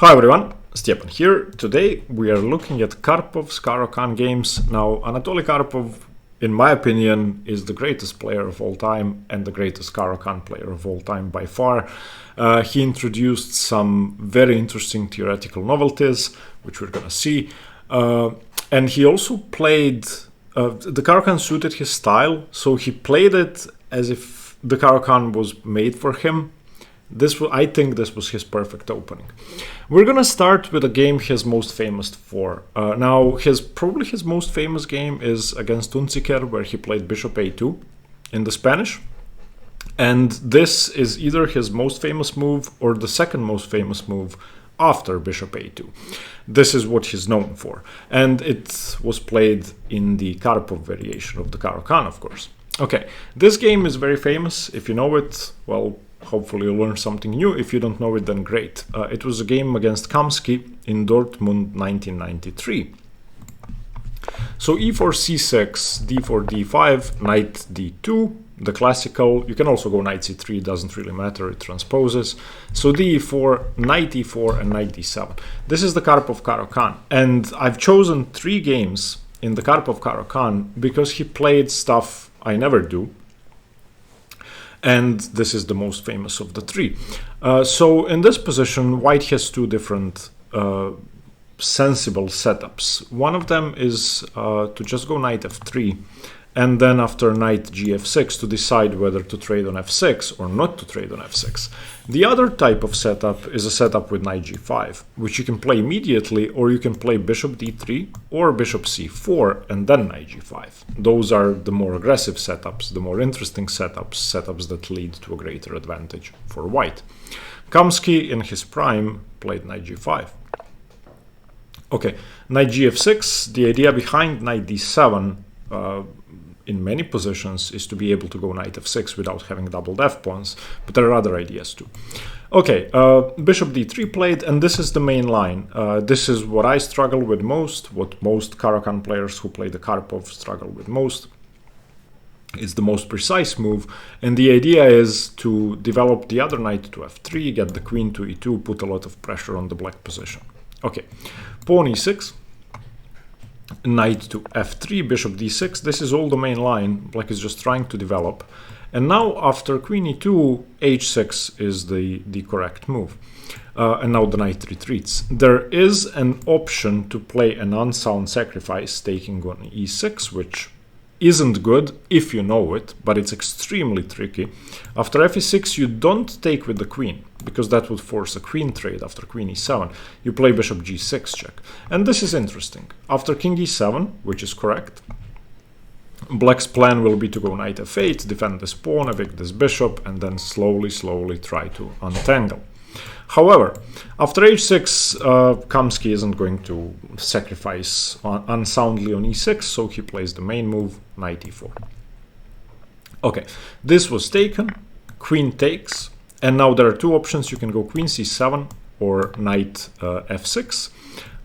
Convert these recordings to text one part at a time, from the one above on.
Hi everyone, Stepan here. Today we are looking at Karpov's Caro-Kann games. Now, Anatoly Karpov, in my opinion, is the greatest player of all time and the greatest Caro-Kann player of all time by far. He introduced some very interesting theoretical novelties, which we're gonna see. And he also played, the Caro-Kann suited his style, so he played it as if the Caro-Kann was made for him. I think this was his perfect opening. We're gonna start with a game he's most famous for. Now, probably his most famous game is against Unziker, where he played Bishop A2 in the Spanish. And this is either his most famous move or the second most famous move after Bishop A2. This is what he's known for. And it was played in the Karpov variation of the Caro-Kann, of course. Okay, this game is very famous. If you know it, well, hopefully you'll learn something new. If you don't know it, then great. It was a game against Kamsky in Dortmund 1993. So e4, c6, d4, d5, knight d2, the classical. You can also go knight c3, it doesn't really matter, it transposes. So d4, knight e4, and knight d7. This is the Karpov Caro-Kann. And I've chosen 3 games in the Karpov Caro-Kann because he played stuff I never do. And this is the most famous of the 3. So in this position, white has 2 different sensible setups. One of them is to just go knight f3, and then after knight gf6 to decide whether to trade on f6 or not to trade on f6. The other type of setup is a setup with knight g5, which you can play immediately, or you can play bishop d3 or bishop c4 and then knight g5. Those are the more aggressive setups, the more interesting setups that lead to a greater advantage for white. Kamsky in his prime played knight g5. Okay, knight gf6, the idea behind knight d7 in many positions is to be able to go knight f6 without having doubled f-pawns, but there are other ideas too. Okay, bishop d3 played, and this is the main line. This is what I struggle with most, what most Caro-Kann players who play the Karpov struggle with most. It's the most precise move, and the idea is to develop the other knight to f3, get the queen to e2, put a lot of pressure on the black position. Okay, pawn e6. Knight to f3, bishop d6. This is all the main line. Black is just trying to develop. And now after queen e2, h6 is the correct move. And now the knight retreats. There is an option to play an unsound sacrifice, taking on e6, which isn't good if you know it, but it's extremely tricky. After f6, you don't take with the queen, because that would force a queen trade after queen e7. You play bishop g6 check. And this is interesting. After king e7, which is correct, black's plan will be to go knight f8, defend this pawn, evict this bishop, and then slowly try to untangle. However, after h6, Kamsky isn't going to sacrifice unsoundly on e6, so he plays the main move, knight e4. Okay, this was taken, queen takes, and now there are 2 options. You can go queen c7 or knight f6.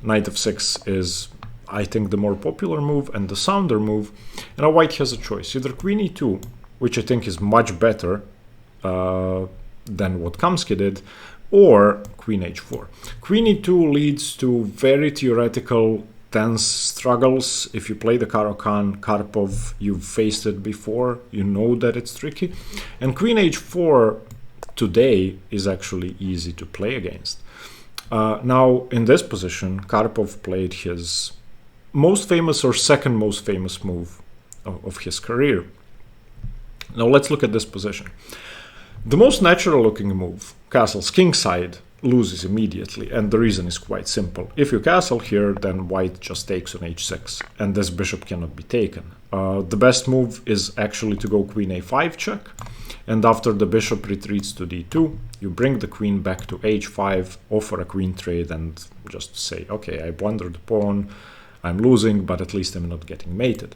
Knight f6 is, I think, the more popular move and the sounder move. And now white has a choice, either queen e2, which I think is much better than what Kamsky did, or queen h4. Queen e2 leads to very theoretical, tense struggles. If you play the Caro-Kann, Karpov, you've faced it before, you know that it's tricky. And queen h4 today is actually easy to play against. Now, in this position, Karpov played his most famous or second most famous move of his career. Now, let's look at this position. The most natural looking move, castle's kingside, loses immediately, and the reason is quite simple. If you castle here, then white just takes on h6, and this bishop cannot be taken. The best move is actually to go queen a5 check, and after the bishop retreats to d2, you bring the queen back to h5, offer a queen trade, and just say, okay, I blundered the pawn, I'm losing, but at least I'm not getting mated.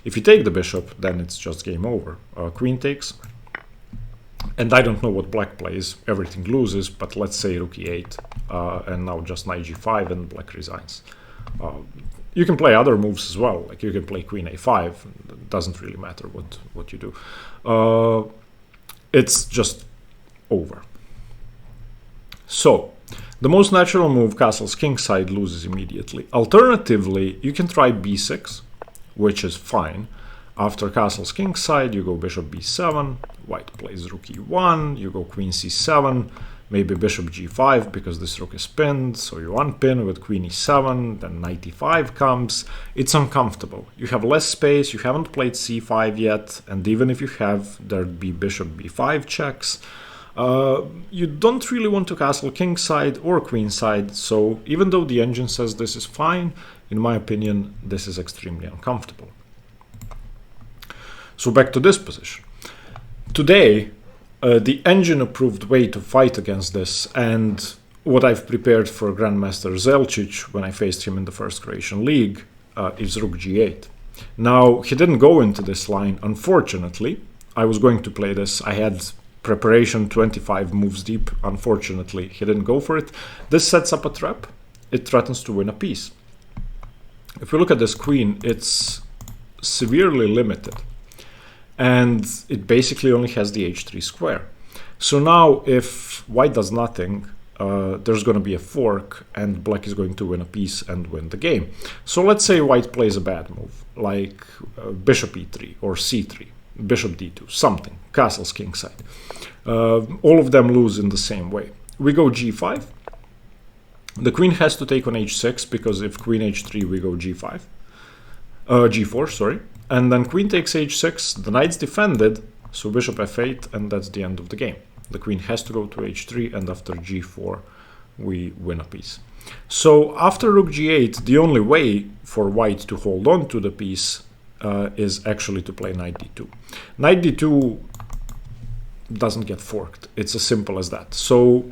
If you take the bishop, then it's just game over. Queen takes. And I don't know what black plays, everything loses, but let's say rook e8, and now just knight g5 and black resigns. You can play other moves as well, like you can play queen a5, it doesn't really matter what you do. It's just over. So The most natural move, castles kingside, loses immediately. Alternatively, you can try b6, which is fine. After castles kingside, you go bishop b7, white plays rook e1, you go queen c7, maybe bishop g5 because this rook is pinned, so you unpin with queen e7, then knight e5 comes. It's uncomfortable. You have less space, you haven't played c5 yet, and even if you have, there'd be bishop b5 checks. You don't really want to castle kingside or queenside, so even though the engine says this is fine, in my opinion, this is extremely uncomfortable. So back to this position. Today, the engine-approved way to fight against this, and what I've prepared for Grandmaster Zelčić when I faced him in the first Croatian League, is rook g8. Now, he didn't go into this line, unfortunately. I was going to play this. I had preparation 25 moves deep. Unfortunately, he didn't go for it. This sets up a trap. It threatens to win a piece. If we look at this queen, it's severely limited. And it basically only has the h3 square. So now if white does nothing, there's going to be a fork and black is going to win a piece and win the game. So let's say white plays a bad move, like bishop e3 or c3, bishop d2, something, castles kingside. All of them lose in the same way. We go g5. The queen has to take on h6 because if queen h3 we go g5. g4, sorry. And then queen takes h6, the knight's defended, so bishop f8, and that's the end of the game. The queen has to go to h3, and after g4, we win a piece. So after rook g8, the only way for white to hold on to the piece is actually to play knight d2. Knight d2 doesn't get forked. It's as simple as that. So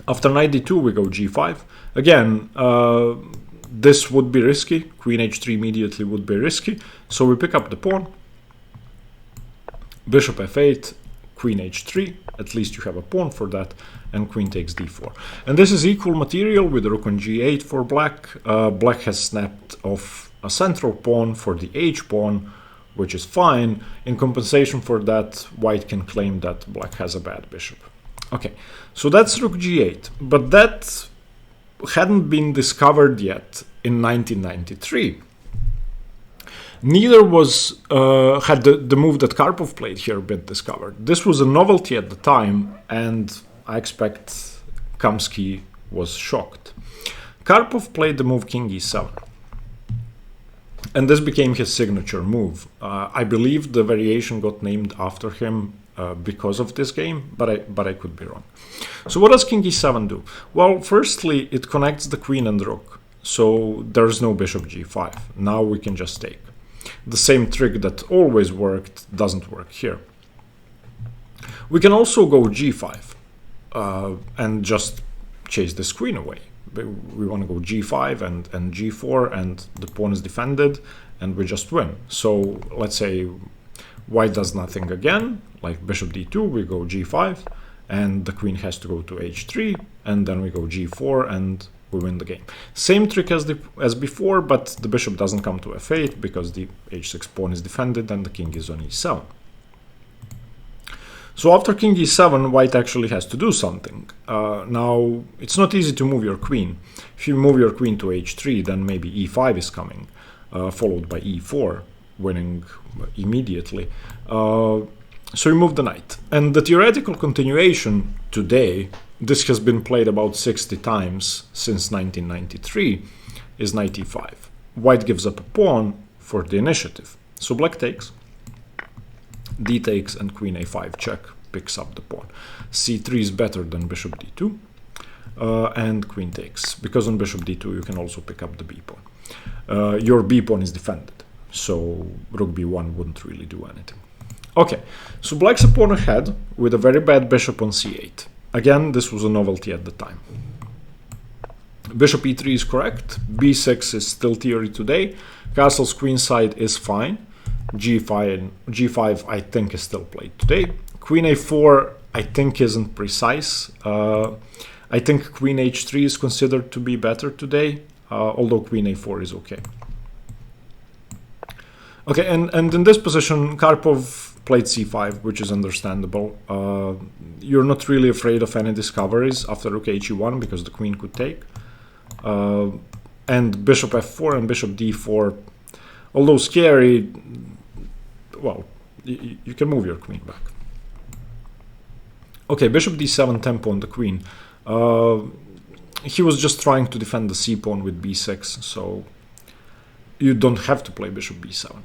after knight d2, we go g5. Again, this would be risky. Queen h3 immediately would be risky. So we pick up the pawn. Bishop f8, queen h3. At least you have a pawn for that. And queen takes d4. And this is equal material with rook on g8 for black. Black has snapped off a central pawn for the h pawn, which is fine. In compensation for that, white can claim that black has a bad bishop. Okay, so that's rook g8. But that hadn't been discovered yet in 1993. Neither was had the move that Karpov played here been discovered. This was a novelty at the time, and I expect Kamsky was shocked. Karpov played the move king e7, and this became his signature move. I believe the variation got named after him because of this game, but I could be wrong. So what does king e7 do? Well, firstly, it connects the queen and rook, so there's no bishop g5. Now we can just take. The same trick that always worked doesn't work here. We can also go g5 and just chase this queen away. We want to go g5 and g4, and the pawn is defended, and we just win. So let's say white does nothing again, like bishop d2, we go g5, and the queen has to go to h3, and then we go g4, and we win the game. Same trick as before, but the bishop doesn't come to f8 because the h6 pawn is defended and the king is on e7. So after king e7, white actually has to do something. Now, it's not easy to move your queen. If you move your queen to h3, then maybe e5 is coming, followed by e4, winning immediately. So you move the knight. And the theoretical continuation today, this has been played about 60 times since 1993, is knight e5. White gives up a pawn for the initiative. So black takes, d takes, and queen a5 check picks up the pawn. c3 is better than bishop d2, and queen takes. Because on bishop d2 you can also pick up the b pawn. Your b pawn is defended, so rook b1 wouldn't really do anything. Okay, so black's a pawn ahead with a very bad bishop on c8. Again, this was a novelty at the time. Bishop e3 is correct. b6 is still theory today. Castle's queenside is fine. g5 I think is still played today. Queen a4 I think isn't precise. I think queen h3 is considered to be better today, although queen a4 is okay. Okay, and in this position, Karpov played c5, which is understandable. You're not really afraid of any discoveries after rook he1 because the queen could take. And bishop f4 and bishop d4, although scary, well, you can move your queen back. Okay, bishop d7 tempo on the queen. He was just trying to defend the c-pawn with b6, so you don't have to play bishop b7.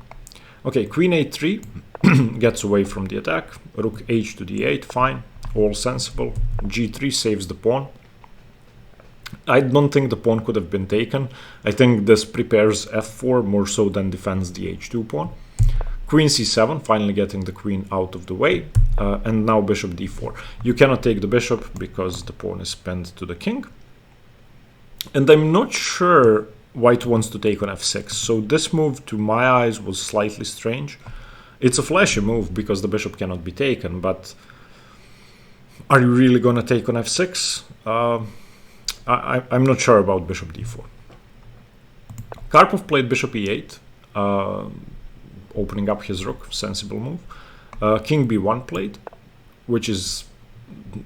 Okay, queen a3 gets away from the attack. Rook h to d8, fine, all sensible. g3 saves the pawn. I don't think the pawn could have been taken. I think this prepares f4 more so than defends the h2 pawn. Queen c7, finally getting the queen out of the way. And now bishop d4. You cannot take the bishop because the pawn is pinned to the king. And I'm not sure white wants to take on f6. So this move, to my eyes, was slightly strange. It's a flashy move because the bishop cannot be taken, but are you really going to take on f6? I'm not sure about bishop d4. Karpov played bishop e8, opening up his rook, sensible move. King b1 played, which is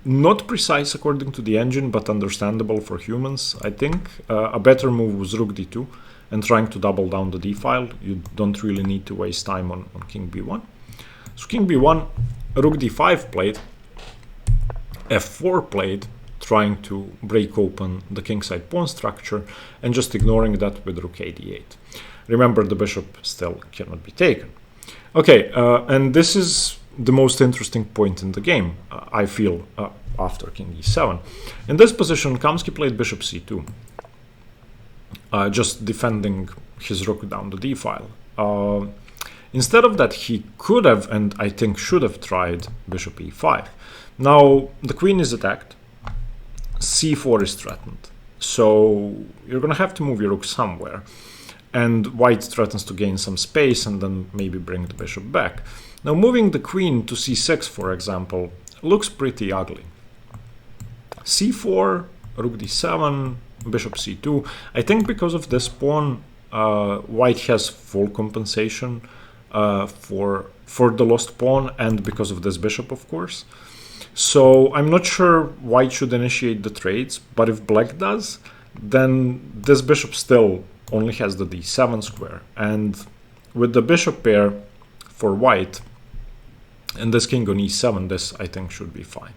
not precise according to the engine, but understandable for humans, I think. A better move was rook d2 and trying to double down the d-file. You don't really need to waste time on king b1. So king b1, rook d5 played, f4 played, trying to break open the kingside pawn structure and just ignoring that with rook a d8. Remember, the bishop still cannot be taken. Okay, and this is the most interesting point in the game, I feel, after king e7. In this position, Kamsky played bishop c2, just defending his rook down the d-file. Instead of that, he could have, and I think should have, tried bishop e5. Now, the queen is attacked, c4 is threatened, so you're going to have to move your rook somewhere. And white threatens to gain some space and then maybe bring the bishop back. Now, moving the queen to c6, for example, looks pretty ugly. c4, rook d7, bishop c2. I think because of this pawn, white has full compensation for the lost pawn, and because of this bishop, of course. So I'm not sure white should initiate the trades, but if black does, then this bishop still only has the d7 square, and with the bishop pair for white and this king on e7, this I think should be fine.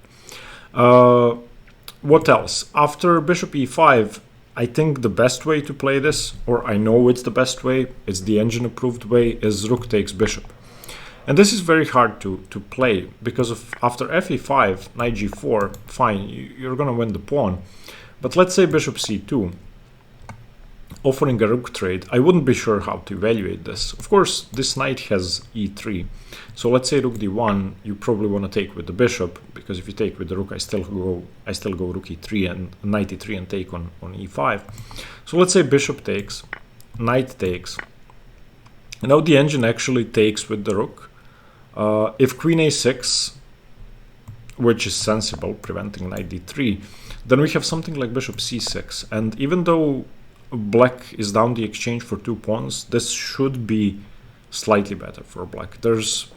What else? After bishop e5, I think the best way to play this, or I know it's the best way, it's the engine approved way, is rook takes bishop. And this is very hard to play because of after fe5, knight g4, fine, you're gonna win the pawn. But let's say bishop c2, offering a rook trade. I wouldn't be sure how to evaluate this. Of course, this knight has e3. So let's say rook d1, you probably want to take with the bishop, because if you take with the rook, I still go rook e3 and knight e3 and take on e5. So let's say bishop takes, knight takes. And now the engine actually takes with the rook. If queen a6, which is sensible, preventing knight d3, then we have something like bishop c6. And even though black is down the exchange for 2 pawns, this should be slightly better for black. There's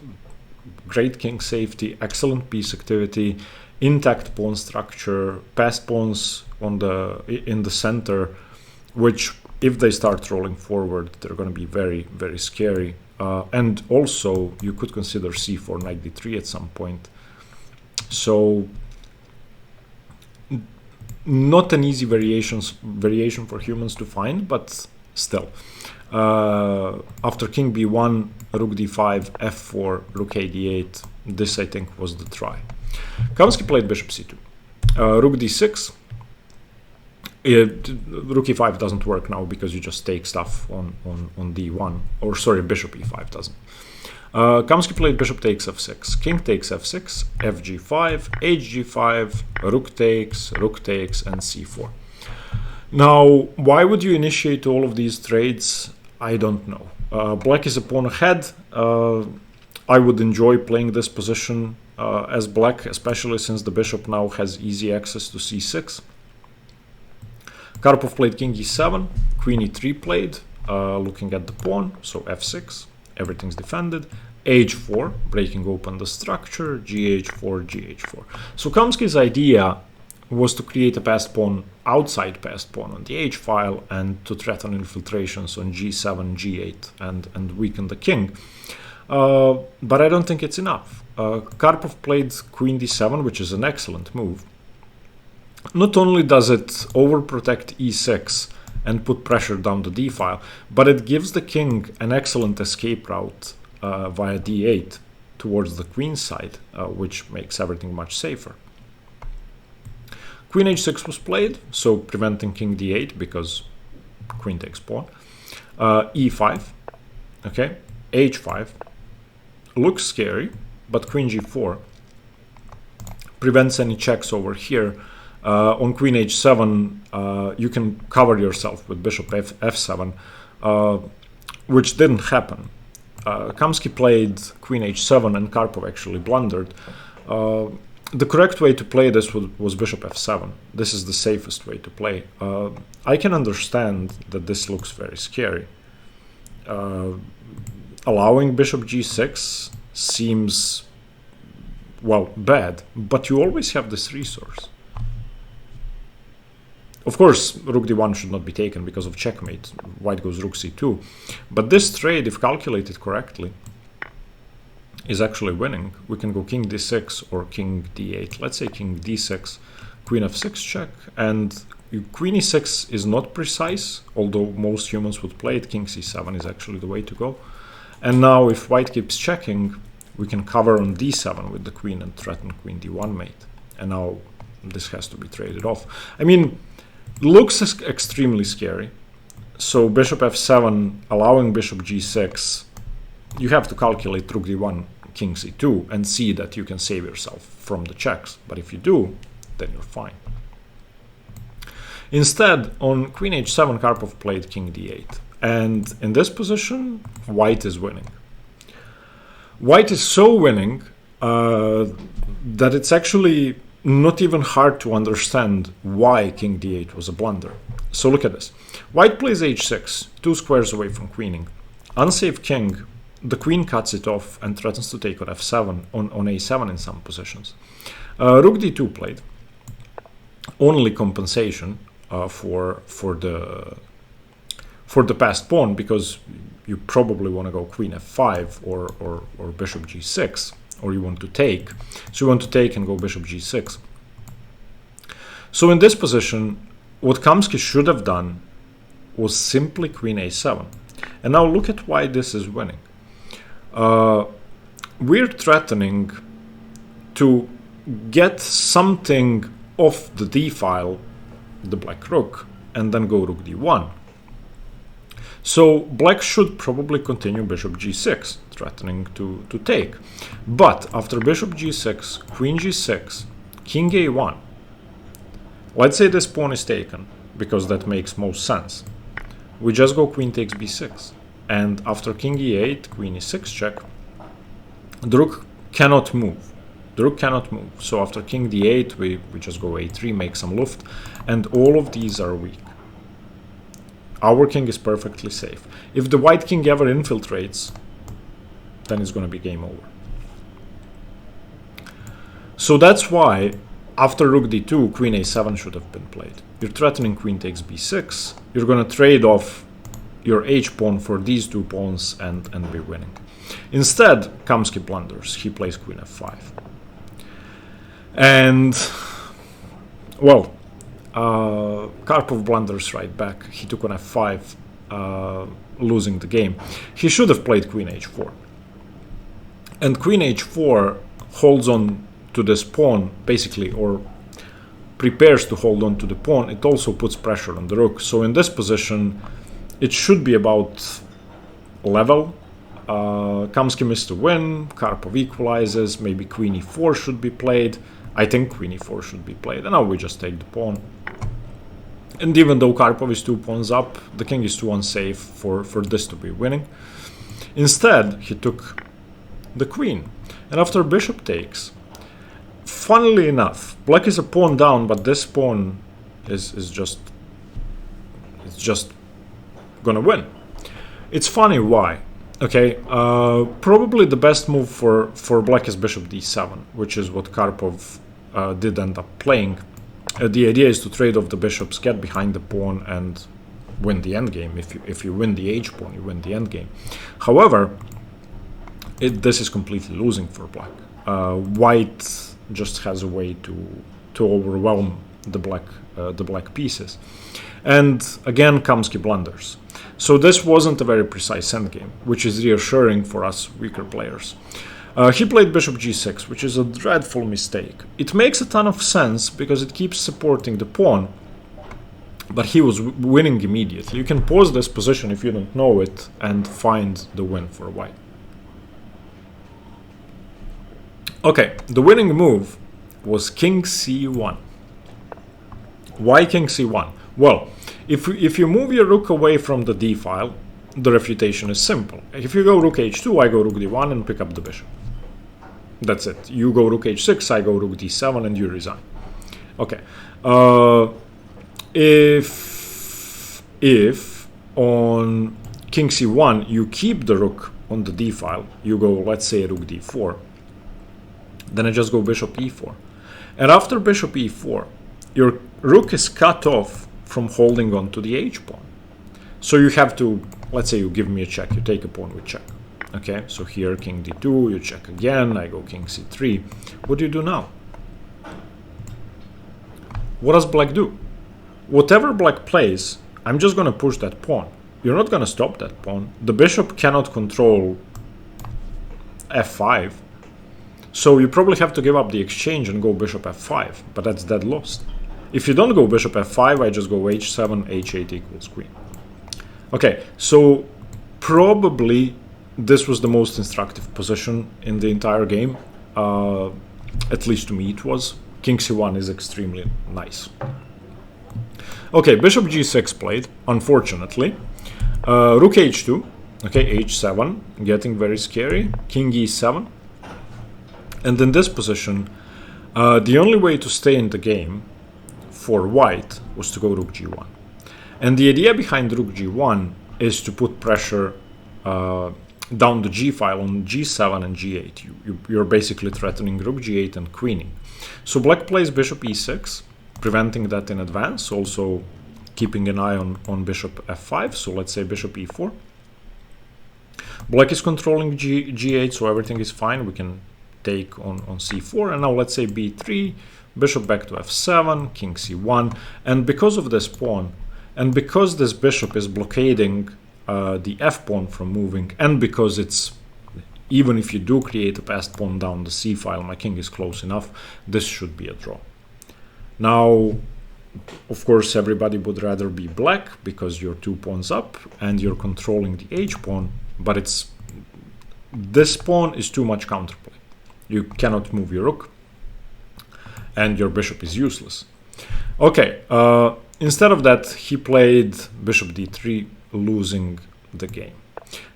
great king safety, excellent piece activity, intact pawn structure, passed pawns in the center, which if they start rolling forward, they're going to be very, very scary. And also you could consider c4, knight d3 at some point. So not an easy variation for humans to find, but still. After king b1, rook d5, f4, rook a d8, this I think was the try. Kamsky played bishop c2. Rook d6. Rook e5 doesn't work now because you just take stuff on d1. Or sorry, bishop e5 doesn't. Kamsky played bishop takes f6, king takes f6, fg5, hg5, rook takes, and c4. Now, why would you initiate all of these trades? I don't know. Black is a pawn ahead. I would enjoy playing this position as black, especially since the bishop now has easy access to c6. Karpov played king e7, queen e3 played, looking at the pawn, so f6. Everything's defended, h4, breaking open the structure, gh4, gh4. So Kamsky's idea was to create a passed pawn outside passed pawn on the h file and to threaten infiltrations on g7, g8 and weaken the king. But I don't think it's enough. Karpov played queen d7, which is an excellent move. Not only does it overprotect e6 and put pressure down the d file, but it gives the king an excellent escape route via d8 towards the queen side, which makes everything much safer. Queen h6 was played, so preventing king d8 because queen takes pawn. E5, okay, h5 looks scary, but queen g4 prevents any checks over here. On queen h7, you can cover yourself with bishop f7, which didn't happen. Kamsky played queen h7 and Karpov actually blundered. The correct way to play this was bishop f7. This is the safest way to play. I can understand that this looks very scary. Allowing bishop g6 seems, well, bad, but you always have this resource. Of course, rook d1 should not be taken because of checkmate. White goes rook c2. But this trade, if calculated correctly, is actually winning. We can go king d6 or king d8. Let's say king d6, queen f6 check, and queen e6 is not precise, although most humans would play it. King c7 is actually the way to go. And now if white keeps checking, we can cover on d7 with the queen and threaten queen d1 mate. And now this has to be traded off. I mean, looks extremely scary. So bishop f7, allowing bishop g6, you have to calculate rook d1, king c2, and see that you can save yourself from the checks. But if you do, then you're fine. Instead, on queen h7, Karpov played king d8. And in this position, white is winning. White is so winning that it's actually not even hard to understand why king d8 was a blunder. So look at this. White plays h6, 2 squares away from queening. Unsafe king, the queen cuts it off and threatens to take on f7, on a7 in some positions. Rook d2 played. Only compensation for the passed pawn, because you probably want to go queen f5 or bishop g6, or you want to take. So you want to take and go bishop g6. So in this position, what Kamsky should have done was simply queen a7. And now look at why this is winning. We're threatening to get something off the d file, the black rook, and then go rook d1. So black should probably continue bishop g6, threatening to take. But after bishop g6, queen g6, king a1, let's say this pawn is taken, because that makes most sense. We just go queen takes b6. And after king e8, queen e6 check, the rook cannot move. The rook cannot move. So after king d8, we just go a3, make some luft, and all of these are weak. Our king is perfectly safe. If the white king ever infiltrates, then it's going to be game over. So that's why after rook d2, queen a7 should have been played. You're threatening queen takes b6. You're going to trade off your h-pawn for these two pawns and be winning. Instead, Kamsky blunders. He plays queen f5. And, well, Karpov blunders right back. He took on f5, losing the game. He should have played queen h4. And queen h4 holds on to this pawn, basically, or prepares to hold on to the pawn. It also puts pressure on the rook. So in this position, it should be about level. Kamsky missed a win. Karpov equalizes. Maybe queen e4 should be played. I think queen e4 should be played. And now we just take the pawn. And even though Karpov is 2 pawns up, the king is too unsafe for this to be winning. Instead, he took the queen. And after bishop takes, funnily enough, black is a pawn down, but this pawn is just gonna win. It's funny why. Okay, probably the best move for black is bishop d7, which is what Karpov did end up playing. The idea is to trade off the bishops, get behind the pawn, and win the endgame. If you win the h-pawn, you win the endgame. However, this is completely losing for black. White just has a way to overwhelm the black pieces. And again, Kamsky blunders. So this wasn't a very precise endgame, which is reassuring for us weaker players. He played bishop g6, which is a dreadful mistake. It makes a ton of sense because it keeps supporting the pawn, but he was winning immediately. You can pause this position if you don't know it and find the win for white. Okay, the winning move was king c1. Why king c1? Well, if you move your rook away from the d file, the refutation is simple. If you go rook h2, I go rook d1 and pick up the bishop. That's it. You go rook h6, I go rook d7, and you resign. Okay. If on king c1 you keep the rook on the d file, you go, let's say, rook d4, then I just go bishop e4. And after bishop e4, your rook is cut off from holding on to the h-pawn. So you have to, let's say you give me a check, you take a pawn with check. Okay, so here king d2, you check again, I go king c3. What do you do now? What does black do? Whatever black plays, I'm just going to push that pawn. You're not going to stop that pawn. The bishop cannot control f5. So you probably have to give up the exchange and go bishop f5, but that's dead lost. If you don't go bishop f5, I just go h7, h8 equals queen. Okay, so probably this was the most instructive position in the entire game. At least to me it was. King c1 is extremely nice. Okay, bishop g6 played, unfortunately. Rook h2, okay, h7, getting very scary. King e7. And in this position, the only way to stay in the game for white was to go rook g1. And the idea behind rook g1 is to put pressure down the g file on g7 and g8. You're basically threatening rook g8 and queening. So black plays bishop e6, preventing that in advance, also keeping an eye on bishop f5. So let's say bishop e4. Black is controlling g8, so everything is fine. We can take on c4, and now let's say b3, bishop back to f7, king c1, and because of this pawn, and because this bishop is blockading the f-pawn from moving, and because it's, even if you do create a passed pawn down the c file, my king is close enough, this should be a draw. Now, of course, everybody would rather be black because you're 2 pawns up and you're controlling the h-pawn, but this pawn is too much counterplay. You cannot move your rook, and your bishop is useless. Okay, instead of that, he played bishop d3, losing the game.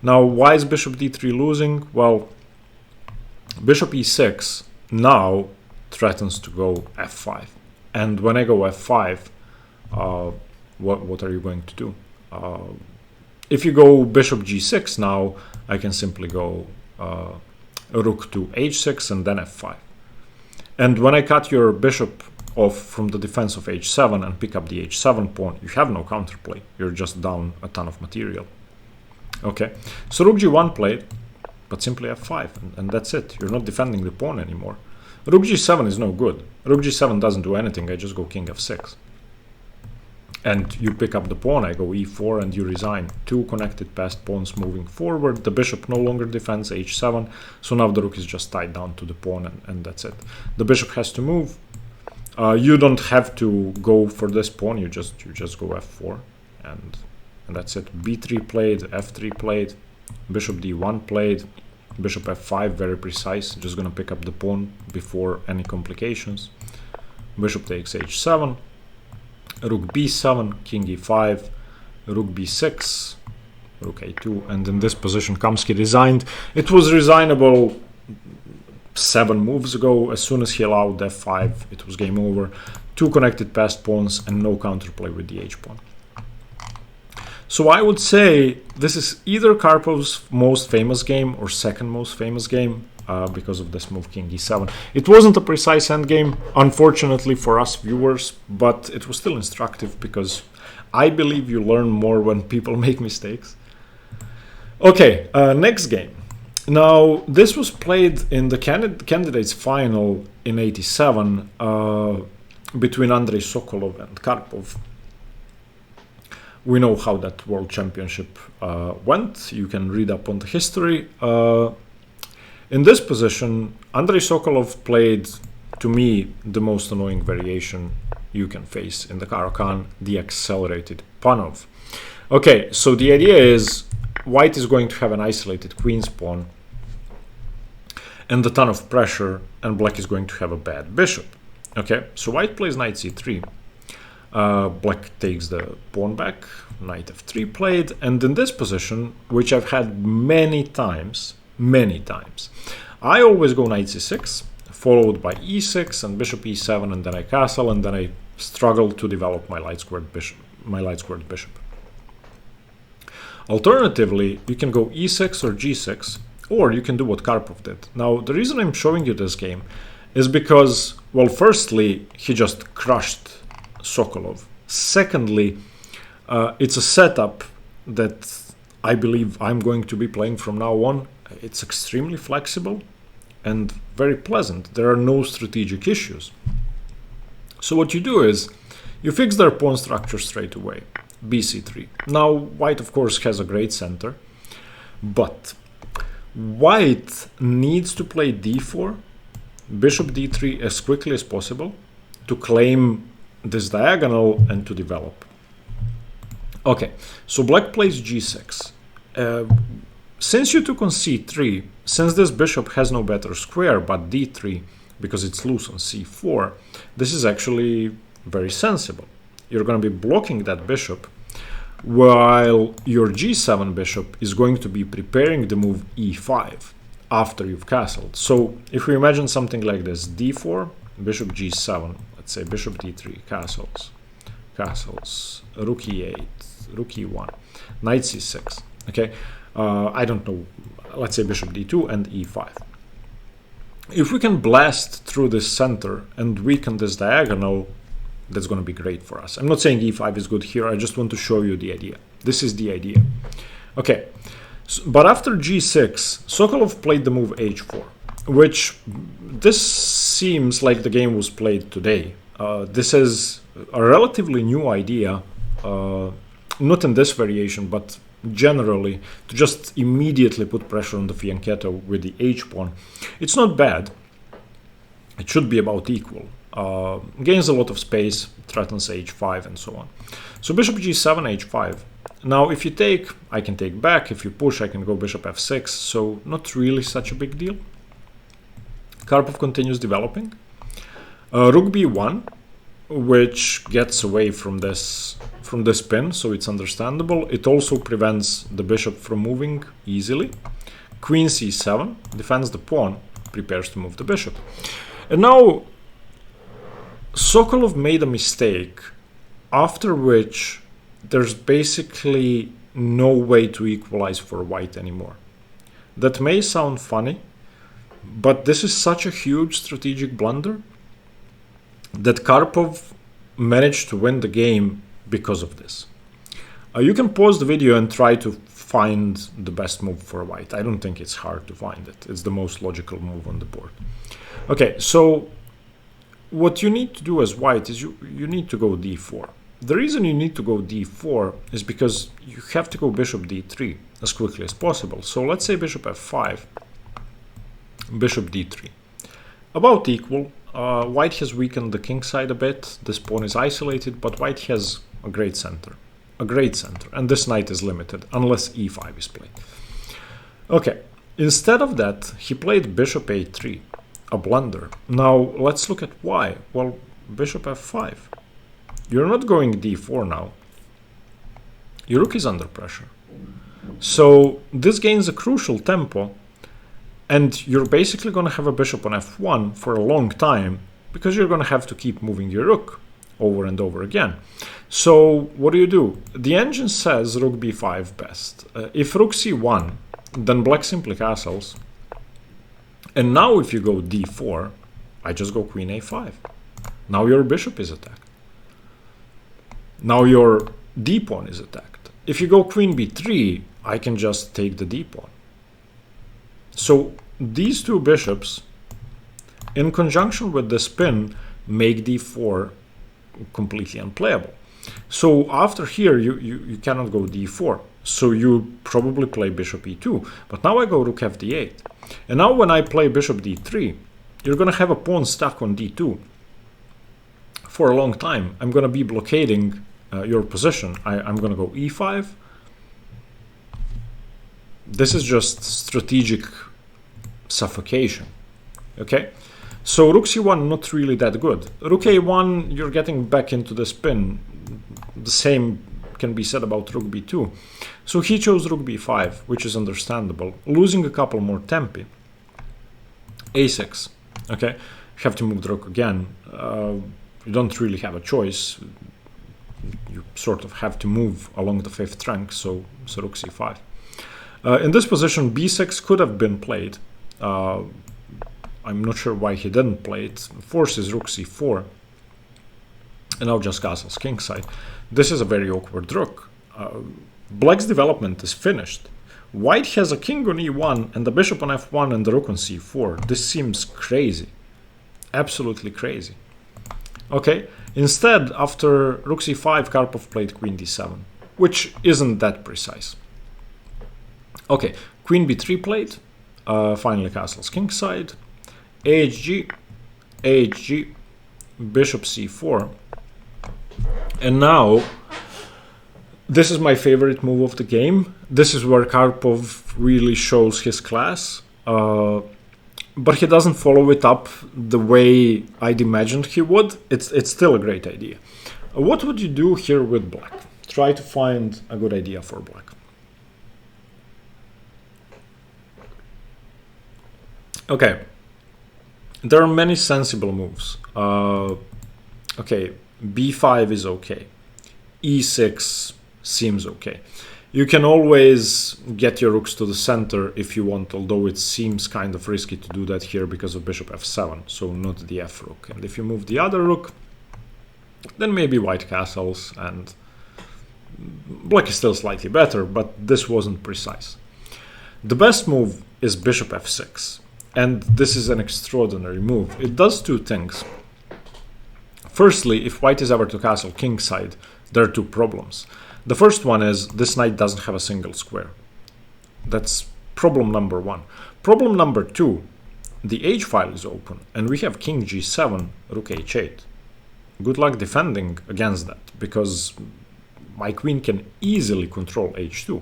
Now, why is bishop d3 losing? Well, bishop e6 now threatens to go f5. And when I go f5, what are you going to do? If you go bishop g6 now, I can simply go rook to h6 and then f5. And when I cut your bishop off from the defense of h7 and pick up the h7 pawn, you have no counterplay. You're just down a ton of material. Okay, so rook g1 played, but simply f5, and that's it. You're not defending the pawn anymore. Rook g7 is no good. Rook g7 doesn't do anything. I just go king f6. And you pick up the pawn, I go e4, and you resign. 2 connected passed pawns moving forward. The bishop no longer defends h7, so now the rook is just tied down to the pawn, and that's it. The bishop has to move. You don't have to go for this pawn, you just go f4, and that's it. b3 played, f3 played, bishop d1 played, bishop f5, very precise, just gonna pick up the pawn before any complications. Bishop takes h7, rook b7, king e5, rook b6, rook a2, and in this position Kamsky resigned. It was resignable 7 moves ago. As soon as he allowed f5, it was game over. 2 connected passed pawns and no counterplay with the h-pawn. So I would say this is either Karpov's most famous game or second most famous game because of this move, king e7. It wasn't a precise endgame, unfortunately for us viewers, but it was still instructive because I believe you learn more when people make mistakes. Okay, next game. Now, this was played in the candidates final in '87 between Andrei Sokolov and Karpov. We know how that World Championship went. You can read up on the history. In this position, Andrei Sokolov played, to me, the most annoying variation you can face in the Caro-Kann, the accelerated Panov. Okay, so the idea is white is going to have an isolated queen's pawn and a ton of pressure, and black is going to have a bad bishop. Okay, so white plays knight c3. Black takes the pawn back, knight f3 played, and in this position, which I've had many times, I always go knight c6, followed by e6 and bishop e7, and then I castle, and then I struggle to develop my light squared bishop. Alternatively, you can go e6 or g6, or you can do what Karpov did. Now, the reason I'm showing you this game is because, well, firstly, he just crushed Sokolov. Secondly, it's a setup that I believe I'm going to be playing from now on. It's extremely flexible and very pleasant. There are no strategic issues. So what you do is you fix their pawn structure straight away, bc3. Now, white, of course, has a great center, but white needs to play d4, bishop d3 as quickly as possible to claim this diagonal and to develop. Okay, so black plays g6. Since you took on c3, since this bishop has no better square but d3 because it's loose on c4, this is actually very sensible. You're going to be blocking that bishop while your g7 bishop is going to be preparing the move e5 after you've castled. So if we imagine something like this, d4, bishop g7, let's say bishop d3, castles, rook e8, rook e1, knight c6, okay? I don't know, let's say bishop d2 and e5. If we can blast through this center and weaken this diagonal, that's going to be great for us. I'm not saying e5 is good here, I just want to show you the idea. This is the idea. Okay, so, but after g6, Sokolov played the move h4, which this seems like the game was played today. This is a relatively new idea, not in this variation, but generally, to just immediately put pressure on the fianchetto with the h-pawn. It's not bad. It should be about equal. Gains a lot of space, threatens h5 and so on. So bishop g7, h5. Now if you take, I can take back. If you push, I can go bishop f6. So not really such a big deal. Karpov continues developing. Rook b1, which gets away from this pin, so it's understandable. It also prevents the bishop from moving easily. Queen c7 defends the pawn, prepares to move the bishop. And now Sokolov made a mistake, after which there's basically no way to equalize for white anymore. That may sound funny, but this is such a huge strategic blunder that Karpov managed to win the game because of this. You can pause the video and try to find the best move for white. I don't think it's hard to find it. It's the most logical move on the board. Okay, so what you need to do as white is you need to go d4. The reason you need to go d4 is because you have to go bishop d3 as quickly as possible. So let's say bishop f5, bishop d3. About equal. White has weakened the king side a bit. This pawn is isolated, but white has a great center. And this knight is limited, unless e5 is played. Okay, instead of that, he played bishop a3, a blunder. Now, let's look at why. Well, bishop f5. You're not going d4 now. Your rook is under pressure. So this gains a crucial tempo, and you're basically going to have a bishop on f1 for a long time, because you're going to have to keep moving your rook. over and over again. So what do? The engine says rook b5 best. If rook c1, then black simply castles. And now if you go d4, I just go queen a5. Now your bishop is attacked. Now your d pawn is attacked. If you go queen b3, I can just take the d pawn. So these two bishops, in conjunction with the spin, make d4 completely unplayable. So after here, you cannot go d4. So you probably play bishop e2. But now I go rook f d8. And now when I play bishop d3, you're going to have a pawn stuck on d2 for a long time. I'm going to be blockading your position. I'm going to go e5. This is just strategic suffocation. Okay? So rook c1 not really that good. Rook a1, you're getting back into the spin. The same can be said about rook b2. So he chose rook b5, which is understandable, losing a couple more tempi. a6. Okay, you have to move the rook again. You don't really have a choice. You sort of have to move along the fifth rank, so rook c5. In this position, b6 could have been played. I'm not sure why he didn't play it. Forces rook c4. And now just castles kingside. This is a very awkward rook. Black's development is finished. White has a king on e1 and the bishop on f1 and the rook on c4. This seems crazy. Absolutely crazy. Okay, instead, after rook c5, Karpov played queen d7, which isn't that precise. Okay, queen b3 played. Finally castles kingside. ahg, ahg, bishop c4. And now, this is my favorite move of the game. This is where Karpov really shows his class. But he doesn't follow it up the way I'd imagined he would. It's still a great idea. What would you do here with black? Try to find a good idea for black. Okay. There are many sensible moves. Okay. b5 is okay. e6 seems okay. You can always get your rooks to the center if you want, although it seems kind of risky to do that here because of bishop f7, so not the f rook. And if you move the other rook, then maybe white castles, and black is still slightly better, but this wasn't precise. The best move is bishop f6, and this is an extraordinary move. It does two things. Firstly, if white is ever to castle kingside, there are two problems. The first one is this knight doesn't have a single square. That's problem number one. Problem number two, the h file is open, and we have king g7, rook h8. Good luck defending against that, because my queen can easily control h2.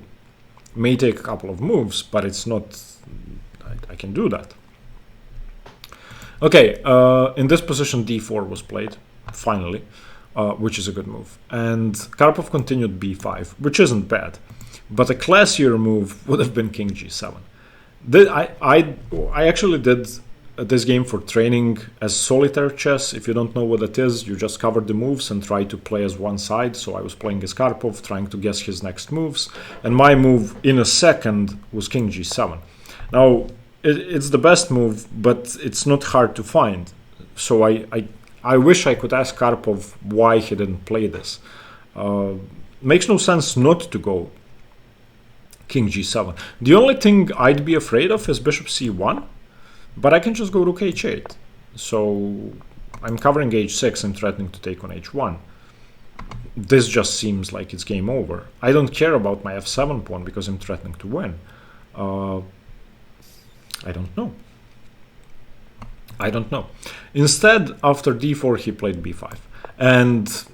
May take a couple of moves, but it's not... I can do that. Okay, in this position d4 was played, finally. Which is a good move. And Karpov continued b5, which isn't bad. But a classier move would have been king g7. I actually did this game for training as solitaire chess. If you don't know what it is, you just cover the moves and try to play as one side. So I was playing as Karpov, trying to guess his next moves. And my move in a second was king g7. Now, it's the best move, but it's not hard to find. So I wish I could ask Karpov why he didn't play this. Makes no sense not to go king g7. The only thing I'd be afraid of is bishop c1, but I can just go rook h8. So I'm covering h6 and threatening to take on h1. This just seems like it's game over. I don't care about my f7 pawn because I'm threatening to win. I don't know. Instead, after d4, he played b5. And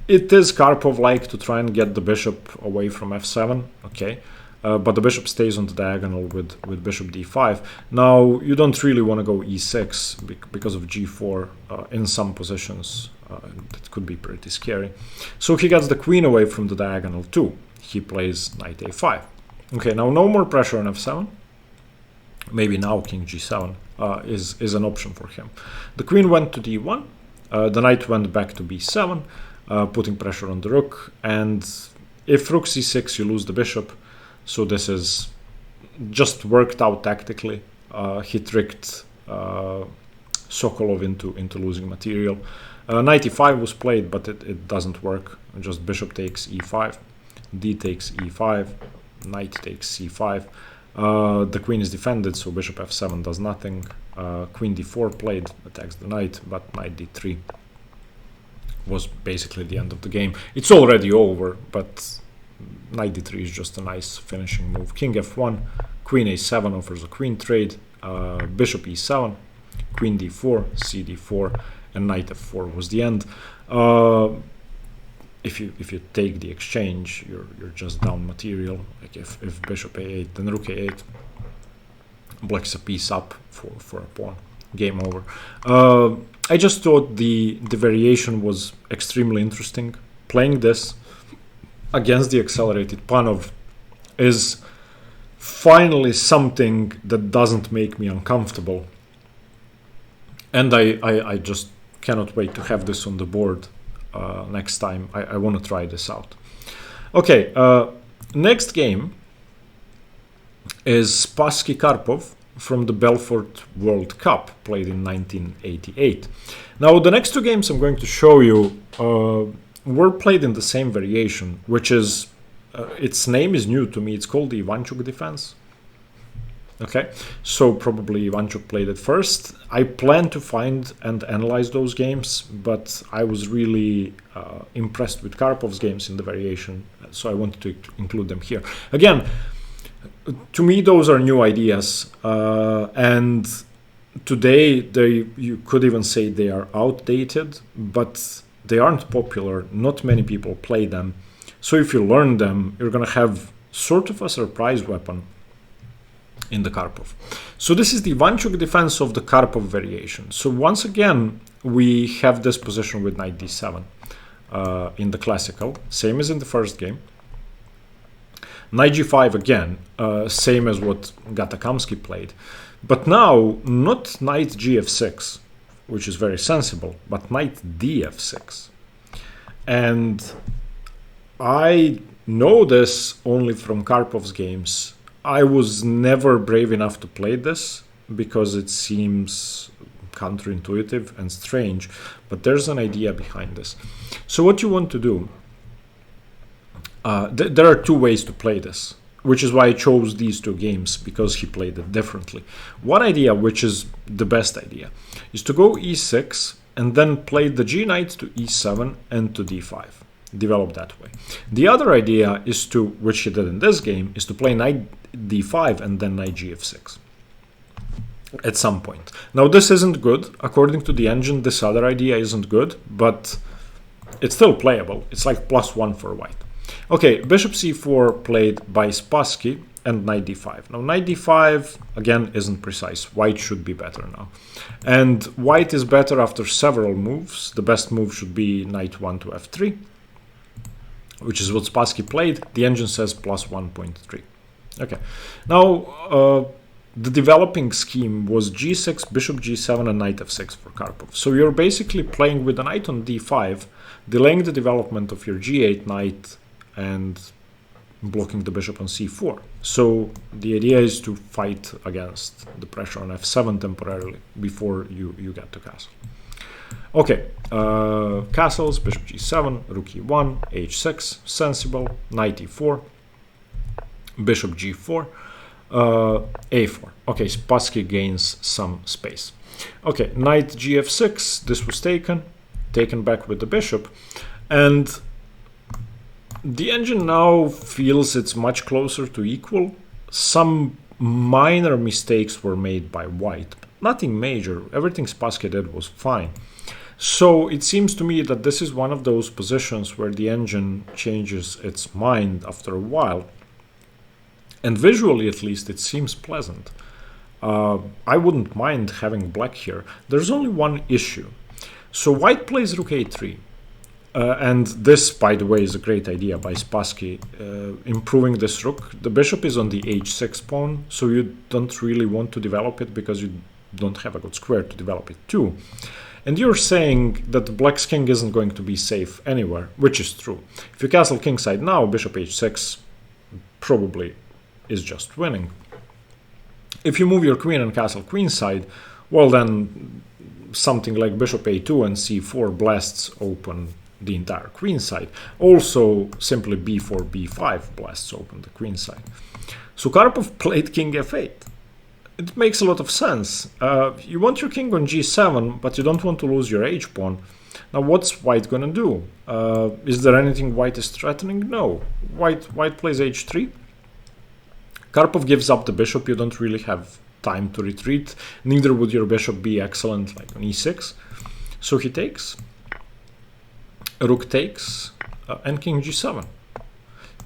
it is Karpov-like to try and get the bishop away from f7, okay? But the bishop stays on the diagonal with bishop d5. Now, you don't really want to go e6 because of g4 in some positions. That could be pretty scary. So he gets the queen away from the diagonal too. He plays knight a5. Okay, now no more pressure on f7. Maybe now king g7 is an option for him. The queen went to d1. The knight went back to b7, putting pressure on the rook, and if rook c6 you lose the bishop, so this is just worked out tactically. He tricked Sokolov into losing material. Knight e5 was played, but it doesn't work. Just bishop takes e5, d takes e5, knight takes c5. The queen is defended, so bishop f7 does nothing. Queen d4 played, attacks the knight, but knight d3 was basically the end of the game. It's already over, but knight d3 is just a nice finishing move. King f1, queen a7 offers a queen trade, bishop e7, queen d4, c d4, and knight f4 was the end. If you take the exchange, you're just down material. Like if bishop a8, then rook a8 blocks a piece up for a pawn. Game over. I just thought the variation was extremely interesting. Playing this against the accelerated Panov is finally something that doesn't make me uncomfortable. And I just cannot wait to have this on the board next time. I want to try this out. Okay, next game is Spassky Karpov from the Belfort World Cup, played in 1988. Now, the next two games I'm going to show you were played in the same variation, which is, its name is new to me. It's called the Ivanchuk defense. Okay, so probably Ivanchuk played it first. I plan to find and analyze those games, but I was really impressed with Karpov's games in the variation, so I wanted to include them here. Again, to me, those are new ideas, and today you could even say they are outdated, but they aren't popular. Not many people play them. So if you learn them, you're going to have sort of a surprise weapon in the Karpov. So this is the Ivanchuk defense of the Karpov variation. So once again, we have this position with knight d7 in the classical, same as in the first game. Knight g5 again, same as what Kamsky played. But now, not knight gf6, which is very sensible, but knight df6. And I know this only from Karpov's games. I was never brave enough to play this because it seems counterintuitive and strange, but there's an idea behind this. So what you want to do, there are two ways to play this, which is why I chose these two games, because he played it differently. One idea, which is the best idea, is to go e6 and then play the g knight to e7 and to d5. Develop that way. The other idea is to, which he did in this game, is to play knight d5 and then knight gf6 at some point. Now this isn't good. According to the engine, this other idea isn't good, but it's still playable. It's like +1 for white. Okay, bishop c4 played by Spassky and knight d5. Now knight d5 again isn't precise. White should be better now. And white is better after several moves. The best move should be knight 1 to f3, which is what Spassky played. The engine says +1.3. Okay, now the developing scheme was g6, bishop g7, and knight f6 for Karpov. So you're basically playing with a knight on d5, delaying the development of your g8 knight and blocking the bishop on c4. So the idea is to fight against the pressure on f7 temporarily before you get to castle. Okay, castles, bishop g7, rook e1, h6, sensible, knight e4, bishop g4, a4. Okay, Spassky gains some space. Okay, knight gf6, this was taken back with the bishop, and the engine now feels it's much closer to equal. Some minor mistakes were made by white, but nothing major. Everything Spassky did was fine. So it seems to me that this is one of those positions where the engine changes its mind after a while. And visually, at least, it seems pleasant. I wouldn't mind having black here. There's only one issue. So white plays rook a3. And this, by the way, is a great idea by Spassky, improving this rook. The bishop is on the h6 pawn, so you don't really want to develop it because you don't have a good square to develop it too. And you're saying that black's king isn't going to be safe anywhere, which is true. If you castle kingside now, bishop h6 probably is just winning. If you move your queen and castle queenside, well then something like bishop a2 and c4 blasts open the entire queenside. Also, simply b4, b5 blasts open the queenside. So Karpov played king f8. It makes a lot of sense. You want your king on g7, but you don't want to lose your h-pawn. Now what's white gonna do? Is there anything white is threatening? No. White plays h3. Karpov gives up the bishop. You don't really have time to retreat. Neither would your bishop be excellent like on e6. So he takes. Rook takes. And king g7.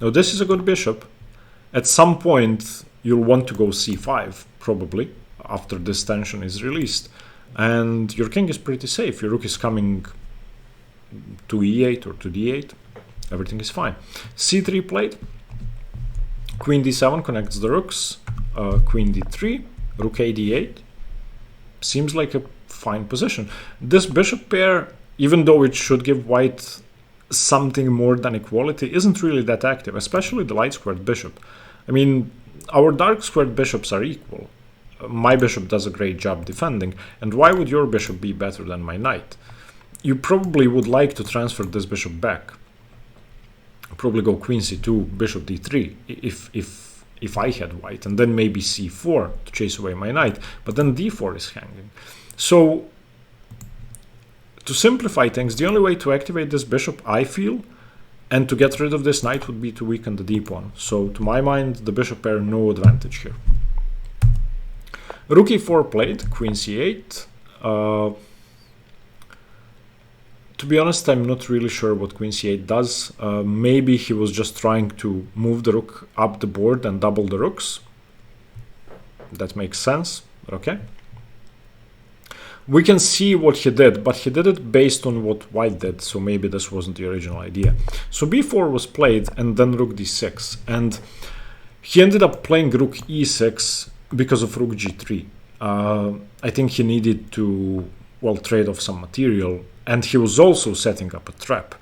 Now this is a good bishop. At some point you'll want to go c5 probably after this tension is released. And your king is pretty safe. Your rook is coming to e8 or to d8. Everything is fine. c3 played. Queen d7 connects the rooks. Queen d3. Rook a d8. Seems like a fine position. This bishop pair, even though it should give white something more than equality, isn't really that active, especially the light squared bishop. I mean, our dark squared bishops are equal. My bishop does a great job defending, and why would your bishop be better than my knight? You probably would like to transfer this bishop back. Probably go queen c2, bishop d3 if I had white, and then maybe c4 to chase away my knight, but then d4 is hanging. So to simplify things, the only way to activate this bishop, I feel, and to get rid of this knight would be to weaken the d-pawn. So to my mind, the bishop pair, no advantage here. Rook e4 played, queen c8. To be honest, I'm not really sure what queen c8 does. Maybe he was just trying to move the rook up the board and double the rooks. That makes sense, but okay. We can see what he did, but he did it based on what white did, so maybe this wasn't the original idea. So b4 was played, and then rook d6. And he ended up playing rook e6 because of rook g3. I think he needed to, well, trade off some material, and he was also setting up a trap.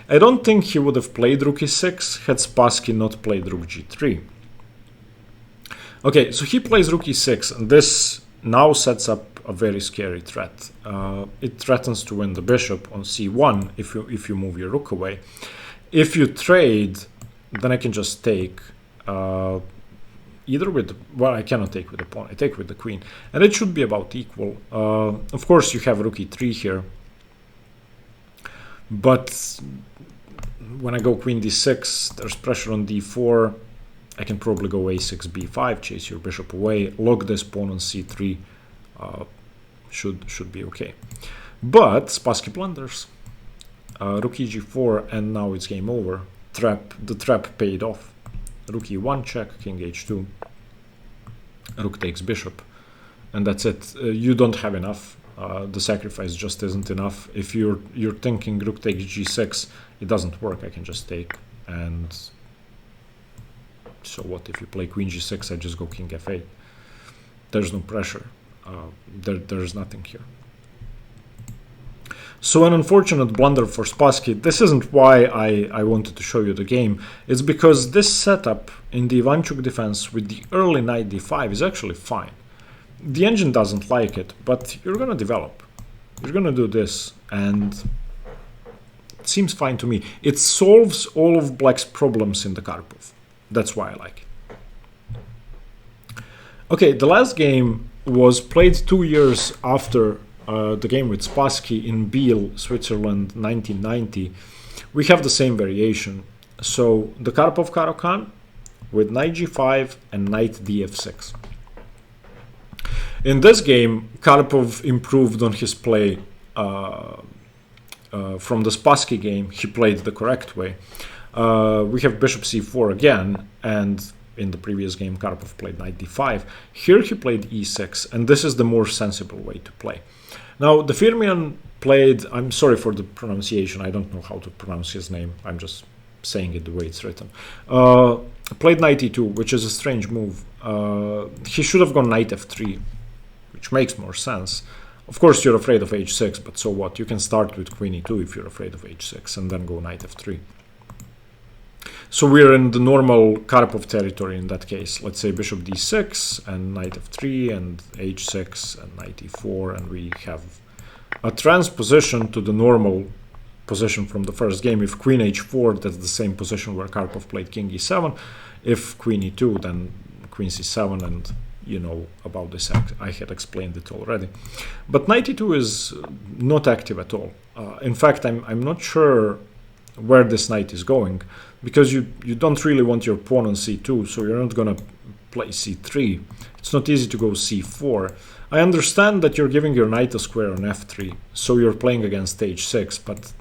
I don't think he would have played rook e6 had Spassky not played rook g3. Okay, so he plays rook e6, and this now sets up a very scary threat. It threatens to win the bishop on c1 if you move your rook away. If you trade, then I can just take either with, well, I cannot take with the pawn, I take with the queen, and it should be about equal. Of course you have rook e3 here, but when I go queen d6, there's pressure on d4. I can probably go a6, b5, chase your bishop away, lock this pawn on c3. Should be okay. But Spassky blunders. Rook e4, and now it's game over. The trap paid off. Rook e1 check, king h2. Rook takes bishop, and that's it. You don't have enough. The sacrifice just isn't enough. If you're thinking rook takes g6, it doesn't work. I can just take, and so what if you play queen g6? I just go king f8. There's no pressure. There's nothing here. So an unfortunate blunder for Spassky. This isn't why I wanted to show you the game. It's because this setup in the Ivanchuk defense with the early knight d5 is actually fine. The engine doesn't like it, but you're gonna develop. You're gonna do this, and it seems fine to me. It solves all of black's problems in the Karpov. That's why I like it. Okay, the last game was played 2 years after the game with Spassky in Biel, Switzerland, 1990. We have the same variation. So the Karpov Caro-Kann with knight g5 and knight df6. In this game, Karpov improved on his play from the Spassky game. He played the correct way. We have bishop c4 again, and in the previous game, Karpov played knight d5. Here he played e6, and this is the more sensible way to play. Now, the Firmian played, I'm sorry for the pronunciation, I don't know how to pronounce his name, I'm just saying it the way it's written. Played knight e2, which is a strange move. He should have gone knight f3, which makes more sense. Of course, you're afraid of h6, but so what? You can start with queen e2 if you're afraid of h6, and then go knight f3. So we're in the normal Karpov territory in that case. Let's say bishop d6 and knight f3 and h6 and knight e4, and we have a transposition to the normal position from the first game. If queen h4, that's the same position where Karpov played king e7. If queen e2, then queen c7, and you know about this. I had explained it already. But knight e2 is not active at all. In fact, I'm not sure where this knight is going, because you don't really want your pawn on c2, so you're not going to play c3. It's not easy to go c4. I understand that you're giving your knight a square on f3, so you're playing against h6, but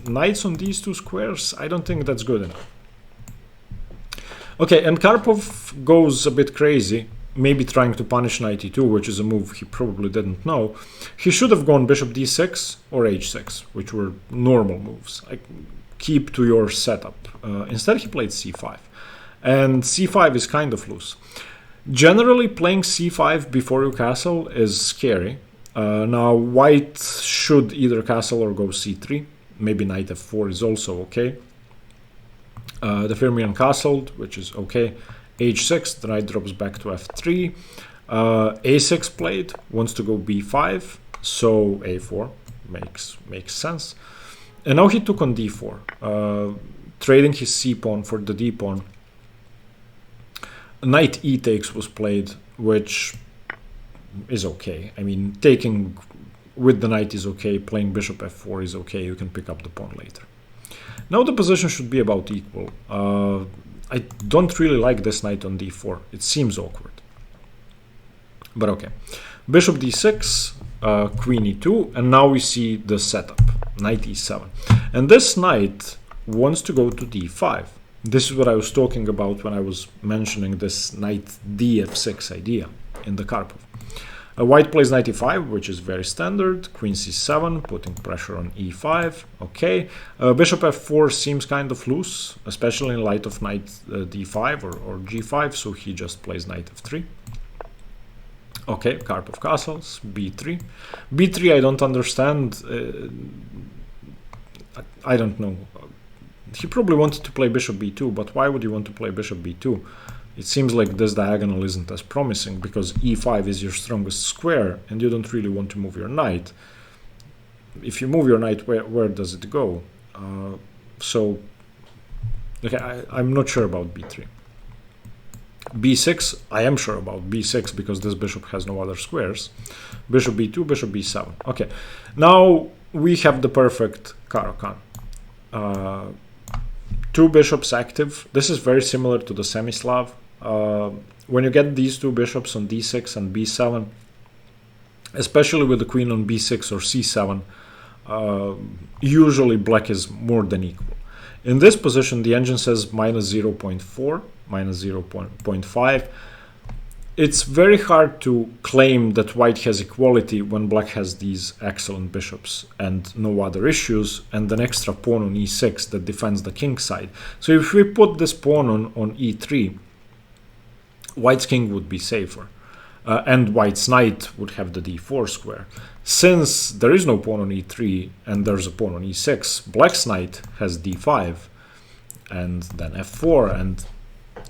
knights on these two squares, I don't think that's good enough. Okay, and Karpov goes a bit crazy, maybe trying to punish knight e2, which is a move he probably didn't know. He should have gone bishop d6 or h6, which were normal moves. Like, keep to your setup. Instead, he played c5. And c5 is kind of loose. Generally, playing c5 before you castle is scary. Now, white should either castle or go c3. Maybe knight f4 is also okay. The Firmian castled, which is okay. h6, the knight drops back to f3. a6 played, wants to go b5, so a4 makes sense. And now he took on d4, trading his c-pawn for the d-pawn. Knight e takes was played, which is okay. I mean, taking with the knight is okay, playing bishop f4 is okay, you can pick up the pawn later. Now the position should be about equal. I don't really like this knight on d4. It seems awkward. But okay. Bishop d6, queen e2, and now we see the setup. Knight e7. And this knight wants to go to d5. This is what I was talking about when I was mentioning this knight df6 idea in the Karpov. White plays knight e5, which is very standard. Queen c7, putting pressure on e5. Okay. Bishop f4 seems kind of loose, especially in light of knight d5 or g5, so he just plays knight f3. Okay, Karpov castles, b3. b3 I don't understand. I don't know. He probably wanted to play bishop b2, but why would you want to play bishop b2? It seems like this diagonal isn't as promising, because e5 is your strongest square, and you don't really want to move your knight. If you move your knight, where does it go? So, okay, I'm not sure about b3. b6, I am sure about b6, because this bishop has no other squares. Bishop b2, bishop b7. Okay, now we have the perfect Caro-Kann. Two bishops active. This is very similar to the semi-Slav. When you get these two bishops on d6 and b7, especially with the queen on b6 or c7, usually black is more than equal. In this position, the engine says minus 0.4, minus 0.5. It's very hard to claim that white has equality when black has these excellent bishops and no other issues, and an extra pawn on e6 that defends the king side. So if we put this pawn on e3, white's king would be safer, and white's knight would have the d4 square. Since there is no pawn on e3 and there's a pawn on e6, black's knight has d5 and then f4, and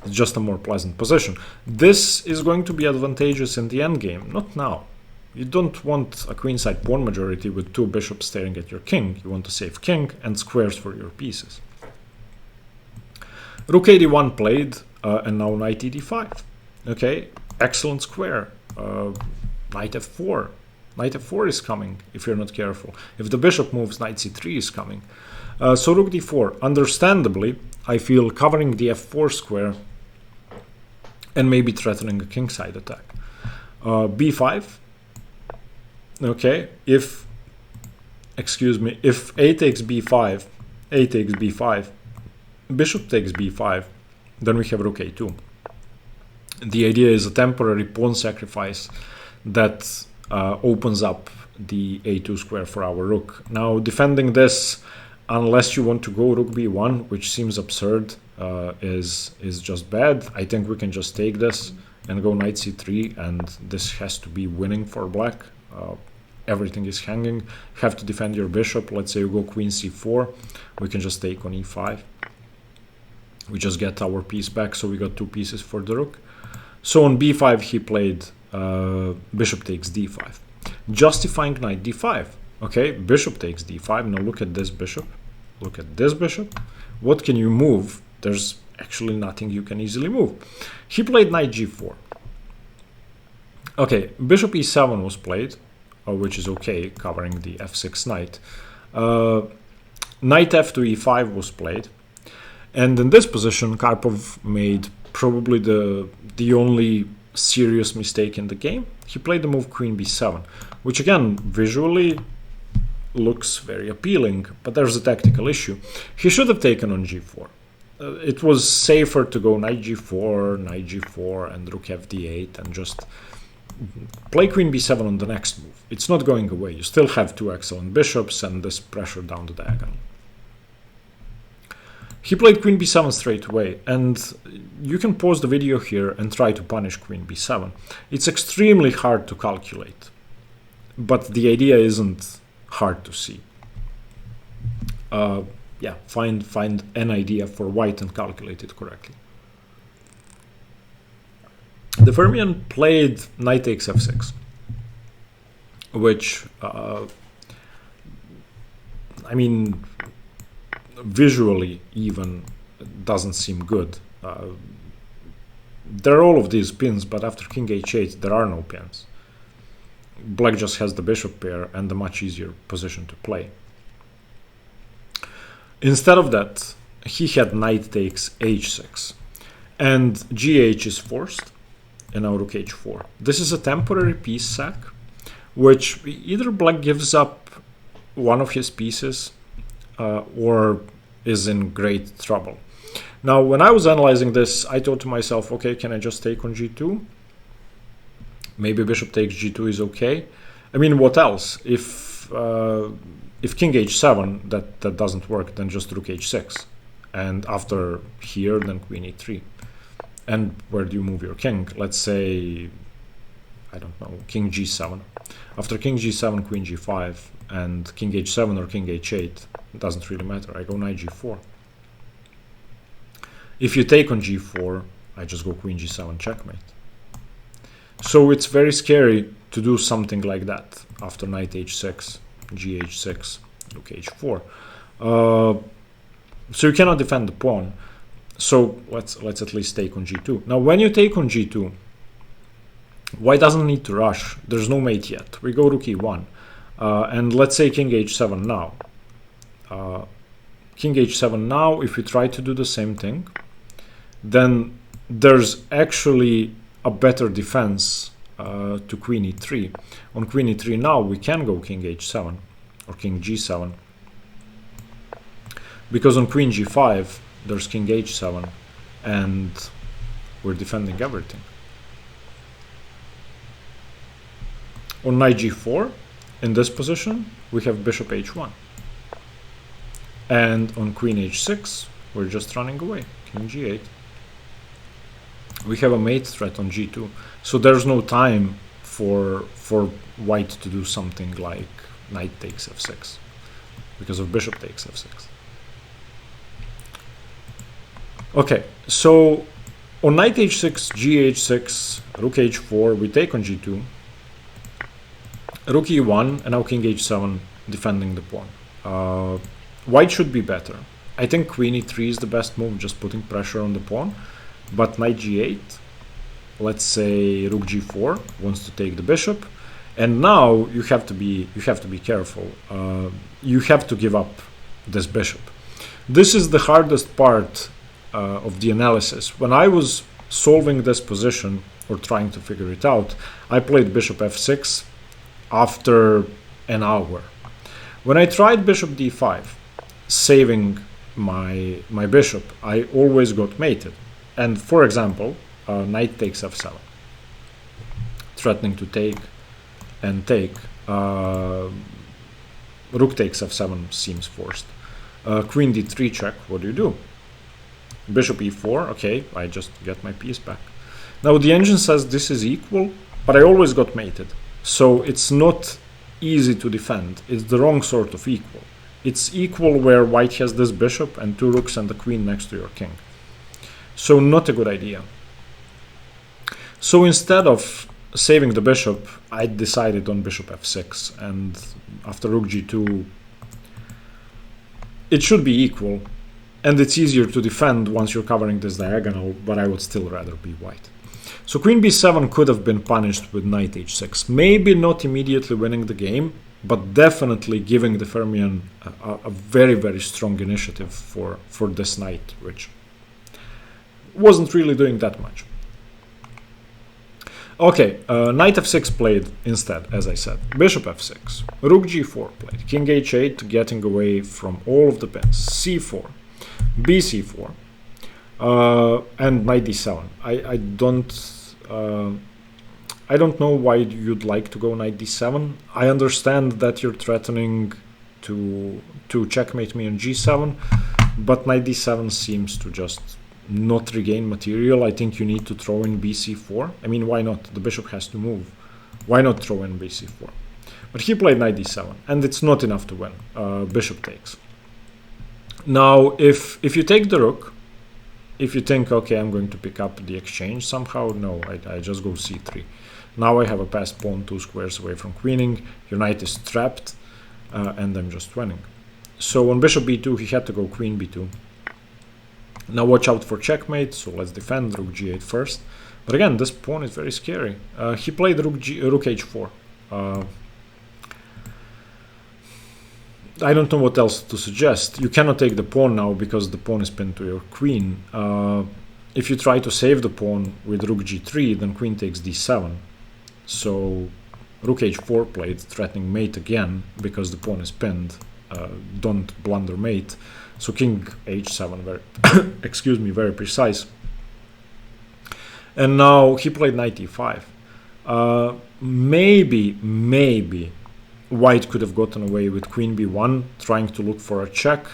it's just a more pleasant position. This is going to be advantageous in the endgame, not now. You don't want a queenside pawn majority with two bishops staring at your king. You want a safe king and squares for your pieces. Rook ad1 played, and now knight ed5. Okay, excellent square. Knight f4. Knight f4 is coming if you're not careful. If the bishop moves, knight c3 is coming. So rook d4. Understandably, I feel covering the f4 square and maybe threatening a kingside attack. b5. Okay, if a takes b5, a takes b5, bishop takes b5, then we have rook a2. The idea is a temporary pawn sacrifice that opens up the a2 square for our rook. Now, defending this, unless you want to go rook b1, which seems absurd, is just bad. I think we can just take this and go knight c3, and this has to be winning for black. everything is hanging, have to defend your bishop. Let's say you go queen c4, we can just take on e5. We just get our piece back, so we got 2 pieces for the rook. So on b5 he played bishop takes d5, justifying knight d5. Okay, bishop takes d5. Now look at this bishop, look at this bishop. What can you move? There's actually nothing you can easily move. He played knight g4. Okay, bishop e7 was played, which is okay, covering the f6 knight. Knight f to e5 was played. And in this position, Karpov made probably the only serious mistake in the game. He played the move queen b7, which again, visually looks very appealing, but there's a tactical issue. He should have taken on g4. It was safer to go knight g4, and rook fd8, and just play queen b7 on the next move. It's not going away. You still have 2 excellent bishops and this pressure down the diagonal. He played queen b7 straight away, and you can pause the video here and try to punish queen b7. It's extremely hard to calculate, but the idea isn't hard to see. Yeah, find an idea for white and calculate it correctly. The Firmian played knight takes f6, which, I mean, visually even doesn't seem good. There are all of these pins, but after king h8 there are no pins. Black just has the bishop pair and a much easier position to play. Instead of that, he had knight takes h6, and gh is forced, and now rook h4. This is a temporary piece sack, which either black gives up one of his pieces or is in great trouble. Now, when I was analyzing this, I thought to myself, okay, can I just take on g2? Maybe bishop takes g2 is okay. I mean, what else? If king h7, that doesn't work, then just rook h6. And after here, then queen e3. And where do you move your king? Let's say, I don't know, king g7. After king g7, queen g5, and king h7 or king h8, it doesn't really matter. I go knight g4. If you take on g4, I just go queen g7 checkmate. So it's very scary to do something like that after knight h6, gh6, rook h4. So you cannot defend the pawn. So let's at least take on g2. Now, when you take on g2, white doesn't need to rush. There's no mate yet. We go rook e1, and let's say king h7 now. King h7 now. If we try to do the same thing, then there's actually a better defense to queen e3. On queen e3 now, we can go king h7 or king g7, because on queen g5 there's king h7 and we're defending everything. On knight g4, in this position, we have bishop h1, and on queen h6 we're just running away, king g8. We have a mate threat on g2, so there's no time for white to do something like knight takes f6 because of bishop takes f6. Okay, so on knight h6, gh6, rook h4, we take on g2, rook e1, and now king h7 defending the pawn. White should be better. I think queen e3 is the best move, just putting pressure on the pawn. But knight g8, let's say rook g4 wants to take the bishop, and now you have to be careful. You have to give up this bishop. This is the hardest part of the analysis. When I was solving this position or trying to figure it out, I played bishop f6 after an hour. When I tried bishop d5, saving my bishop, I always got mated. And for example, knight takes f7, threatening to take and take. Rook takes f7 seems forced. Queen d3 check, what do? Bishop e4, okay, I just get my piece back. Now the engine says this is equal, but I always got mated. So it's not easy to defend. It's the wrong sort of equal. It's equal where white has this bishop and two rooks and the queen next to your king. So not a good idea. So instead of saving the bishop, I decided on bishop f6, and after rook g2, it should be equal, and it's easier to defend once you're covering this diagonal, but I would still rather be white. So queen b7 could have been punished with knight h6, maybe not immediately winning the game, but definitely giving the Firmian a very, very strong initiative for this knight, which wasn't really doing that much. Okay, knight f6 played instead, as I said. Bishop f6, rook g4 played, king h8, getting away from all of the pins, c4, bc4, and knight d7. I don't know why you'd like to go knight d7. I understand that you're threatening to checkmate me on g7, but knight d7 seems to just not regain material. I think you need to throw in bc4. I mean, why not? The bishop has to move. Why not throw in bc4? But he played knight d7, and it's not enough to win. Bishop takes. Now, if you take the rook, if you think, okay, I'm going to pick up the exchange somehow, no, I just go c3. Now I have a passed pawn 2 squares away from queening. Your knight is trapped, and I'm just winning. So on bishop b2, he had to go queen b2. Now watch out for checkmate, so let's defend rook g8 first. But again, this pawn is very scary. He played rook h4. I don't know what else to suggest. You cannot take the pawn now because the pawn is pinned to your queen. If you try to save the pawn with rook g3, then queen takes d7. So rook h4 played, threatening mate again because the pawn is pinned. Don't blunder mate. So king h7, very excuse me, very precise. And now he played knight e5. Maybe white could have gotten away with queen b1, trying to look for a check.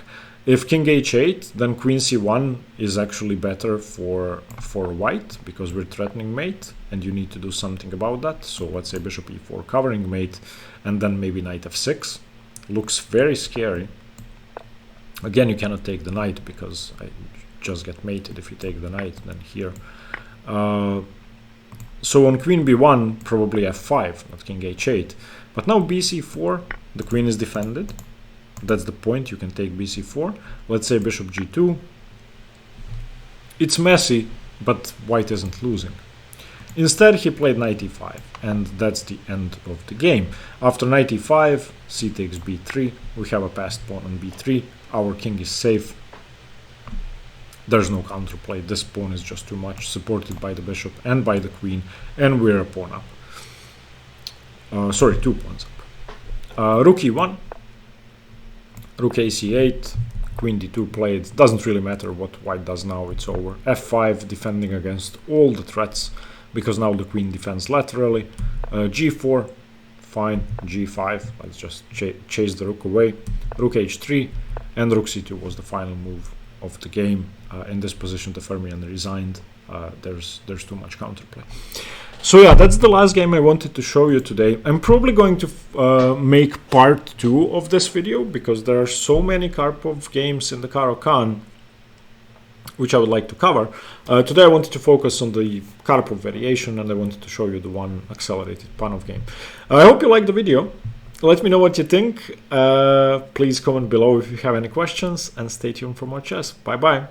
If king h8, then queen c1 is actually better for white, because we're threatening mate, and you need to do something about that. So let's say bishop e4 covering mate, and then maybe knight f6. Looks very scary. Again, you cannot take the knight because I just get mated if you take the knight, then here. So on queen b1, probably f5, not king h8. But now bc4, the queen is defended. That's the point, you can take bc4. Let's say bishop g2. It's messy, but white isn't losing. Instead, he played knight e5, and that's the end of the game. After knight e5, c takes b3. We have a passed pawn on b3. Our king is safe. There's no counterplay. This pawn is just too much, supported by the bishop and by the queen, and we're a pawn up. Sorry, 2 pawns up. Rook e1, rook ac8, queen d2 played. Doesn't really matter what white does now, it's over. f5, defending against all the threats, because now the queen defends laterally. g4, fine. g5, let's just chase the rook away. Rook h3, and rook c2 was the final move of the game. In this position, the Firmian resigned. There's too much counterplay. So yeah, that's the last game I wanted to show you today. I'm probably going to make part 2 of this video, because there are so many Karpov games in the Caro-Kann which I would like to cover. Today I wanted to focus on the Karpov variation, and I wanted to show you the one accelerated Panov game. I hope you liked the video. Let me know what you think. Please comment below if you have any questions, and stay tuned for more chess. Bye bye.